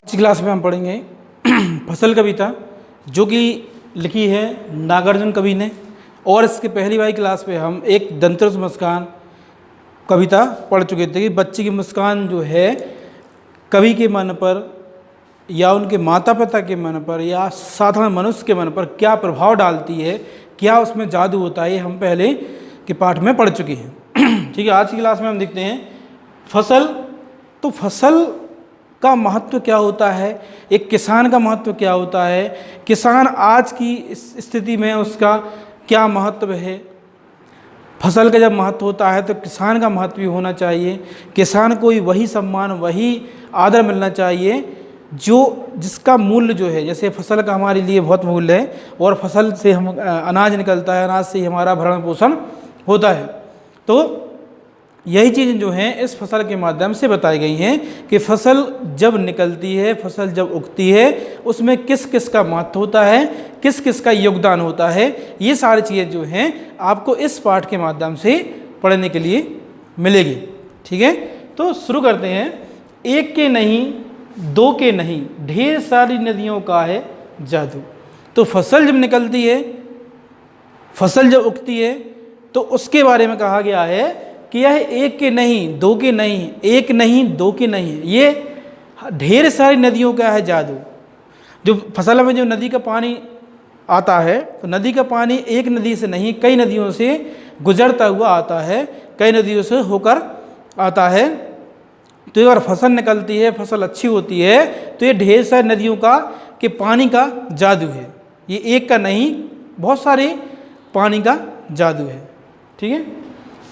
आज की क्लास में हम पढ़ेंगे फसल कविता, जो कि लिखी है नागार्जुन कवि ने। और इसके पहली वाली क्लास में हम एक दंतरस मुस्कान कविता पढ़ चुके थे कि बच्चे की मुस्कान जो है कवि के मन पर या उनके माता पिता के मन पर या साधारण मनुष्य के मन पर क्या प्रभाव डालती है, क्या उसमें जादू होता है, ये हम पहले के पाठ में पढ़ चुके हैं। ठीक है, आज की क्लास में हम देखते हैं फसल। तो फसल का महत्व क्या होता है, एक किसान का महत्व क्या होता है, किसान आज की स्थिति में उसका क्या महत्व है। फसल का जब महत्व होता है तो किसान का महत्व भी होना चाहिए। किसान को वही सम्मान, वही आदर मिलना चाहिए जिसका मूल्य जो है, जैसे फसल का हमारे लिए बहुत मूल्य है और फसल से हम अनाज निकलता है, अनाज से ही हमारा भरण पोषण होता है। तो यही चीज़ें जो हैं इस फसल के माध्यम से बताई गई हैं कि फसल जब निकलती है, फसल जब उगती है, उसमें किस किस का महत्व होता है, किस किस का योगदान होता है। ये सारी चीज़ें जो हैं आपको इस पाठ के माध्यम से पढ़ने के लिए मिलेगी। ठीक है, तो शुरू करते हैं। एक के नहीं, दो के नहीं, ढेर सारी नदियों का है जादू। तो फसल जब निकलती है, फसल जब उगती है, तो उसके बारे में कहा गया है कि यह एक के नहीं, दो के नहीं, एक नहीं, दो के नहीं, ये ढेर सारी नदियों का है जादू। जो फसल में जो नदी का पानी आता है, तो नदी का पानी एक नदी से नहीं, कई नदियों से गुजरता हुआ आता है, कई नदियों से होकर आता है। तो अगर फसल निकलती है, फसल अच्छी होती है, तो ये ढेर सारी नदियों का के पानी का जादू है। ये एक का नहीं, बहुत सारे पानी का जादू है। ठीक है,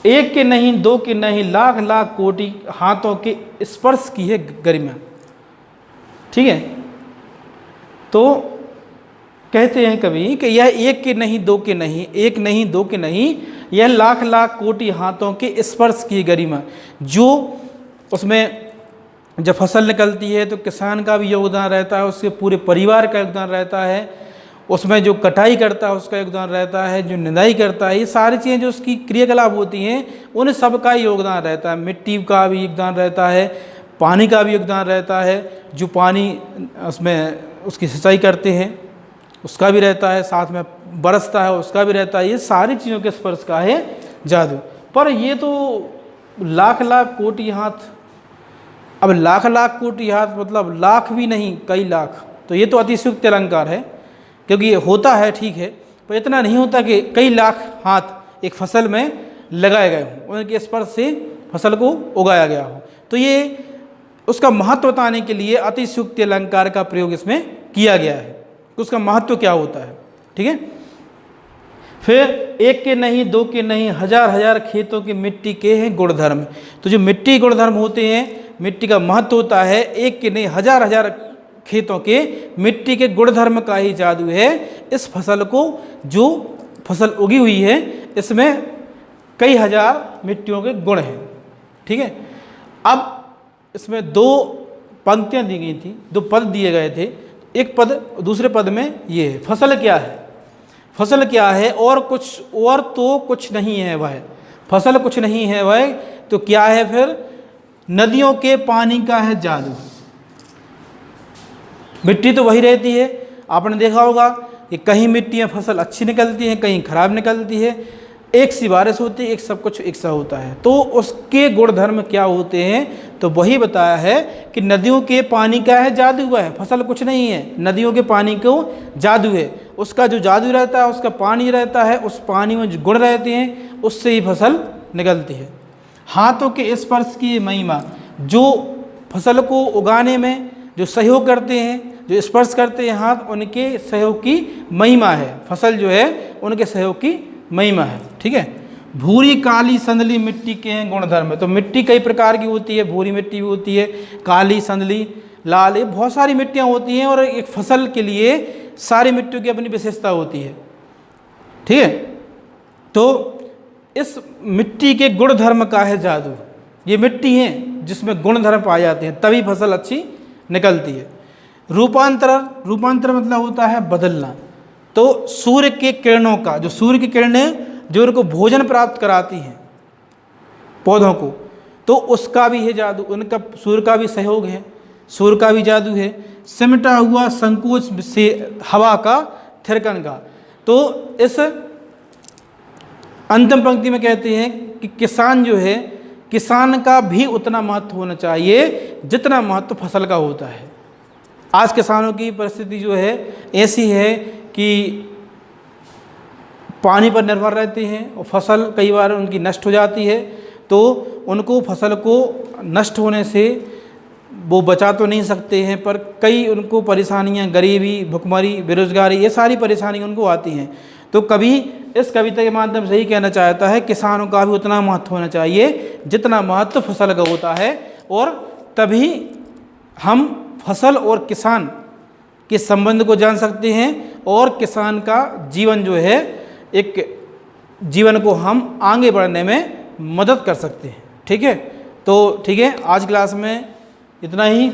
एक के नहीं, दो के नहीं, लाख लाख कोटि हाथों के स्पर्श की है गरिमा। ठीक है, तो कहते हैं कवि कि यह एक के नहीं, दो के नहीं, एक नहीं, दो के नहीं, यह लाख लाख कोटि हाथों के स्पर्श की गरिमा। जो उसमें जब फसल निकलती है तो किसान का भी योगदान रहता है, उसके पूरे परिवार का योगदान रहता है, उसमें जो कटाई करता है उसका योगदान रहता है, जो निदाई करता है, ये सारी चीज़ें जो उसकी क्रियाकलाप होती हैं उन सब का योगदान रहता है। मिट्टी का भी योगदान रहता है, पानी का भी योगदान रहता है, जो पानी उसमें उसकी सिंचाई करते हैं उसका भी रहता है, साथ में बरसता है उसका भी रहता है। ये सारी चीज़ों के स्पर्श का है जादू। पर ये तो लाख लाख कोटि हाथ, अब लाख लाख कोटि हाथ मतलब लाख भी नहीं, कई लाख, तो ये तो अतिशयोक्ति अलंकार है, क्योंकि होता है ठीक है, पर इतना नहीं होता कि कई लाख हाथ एक फसल में लगाए गए हों, उनके स्पर्श से फसल को उगाया गया हो। तो ये उसका महत्व बताने के लिए अतिशयोक्ति अलंकार का प्रयोग इसमें किया गया है कि उसका महत्व क्या होता है। ठीक है, फिर एक के नहीं, दो के नहीं, हजार हजार खेतों की मिट्टी के हैं गुणधर्म। तो जो मिट्टी गुणधर्म होते हैं, मिट्टी का महत्व होता है, एक के नहीं हजार हजार खेतों के मिट्टी के गुणधर्म का ही जादू है। इस फसल को, जो फसल उगी हुई है, इसमें कई हजार मिट्टियों के गुण हैं। ठीक है, अब इसमें दो पंक्तियां दी गई थी, दो पद दिए गए थे। एक पद, दूसरे पद में ये है फसल क्या है, फसल क्या है, और कुछ और तो कुछ नहीं है वह, फसल कुछ नहीं है वह, तो क्या है फिर, नदियों के पानी का है जादू। मिट्टी तो वही रहती है, आपने देखा होगा कि कहीं मिट्टी में फसल अच्छी निकलती है, कहीं खराब निकलती है, एक सी बारिश होती है, एक सब कुछ एक सा होता है। तो उसके गुणधर्म क्या होते हैं, तो वही बताया है कि नदियों के पानी का है जादू हुआ है, फसल कुछ नहीं है, नदियों के पानी को जादू है। उसका जो जादू रहता है, उसका पानी रहता है, उस पानी में जो गुण रहते हैं उससे ही फसल निकलती है। हाथों के स्पर्श की महिमा, जो फसल को उगाने में जो सहयोग करते हैं, जो स्पर्श करते हैं हाथ, उनके सहयोग की महिमा है। फसल जो है उनके सहयोग की महिमा है। ठीक है, भूरी काली संदली मिट्टी के हैं गुणधर्म। तो मिट्टी कई प्रकार की होती है, भूरी मिट्टी भी होती है, काली, संदली, लाल, ये बहुत सारी मिट्टियाँ होती हैं, और एक फसल के लिए सारी मिट्टियों की अपनी विशेषता होती है। ठीक है, तो इस मिट्टी के गुणधर्म का है जादू। ये मिट्टी है जिसमें गुणधर्म पाए जाते हैं, तभी फसल अच्छी निकलती है। रूपांतर, रूपांतर मतलब होता है बदलना। तो सूर्य के किरणों का, जो सूर्य की किरणें जो उनको भोजन प्राप्त कराती हैं पौधों को, तो उसका भी है जादू, उनका सूर्य का भी सहयोग है। सूर्य का भी जादू है, सिमटा हुआ संकोच से हवा का थिरकन का। तो इस अंतिम पंक्ति में कहते हैं कि किसान जो है, किसान का भी उतना महत्व होना चाहिए जितना महत्व फसल का होता है। आज किसानों की परिस्थिति जो है ऐसी है कि पानी पर निर्भर रहते हैं और फसल कई बार उनकी नष्ट हो जाती है, तो उनको फसल को नष्ट होने से वो बचा तो नहीं सकते हैं, पर कई उनको परेशानियां, गरीबी, भुखमरी, बेरोजगारी, ये सारी परेशानियां उनको आती हैं। तो कभी इस कविता के माध्यम से ही कहना चाहता है किसानों का भी उतना महत्व होना चाहिए जितना महत्व फसल का होता है, और तभी हम फसल और किसान के संबंध को जान सकते हैं और किसान का जीवन जो है, एक जीवन को हम आगे बढ़ने में मदद कर सकते हैं। ठीक है, तो ठीक है, आज क्लास में इतना ही।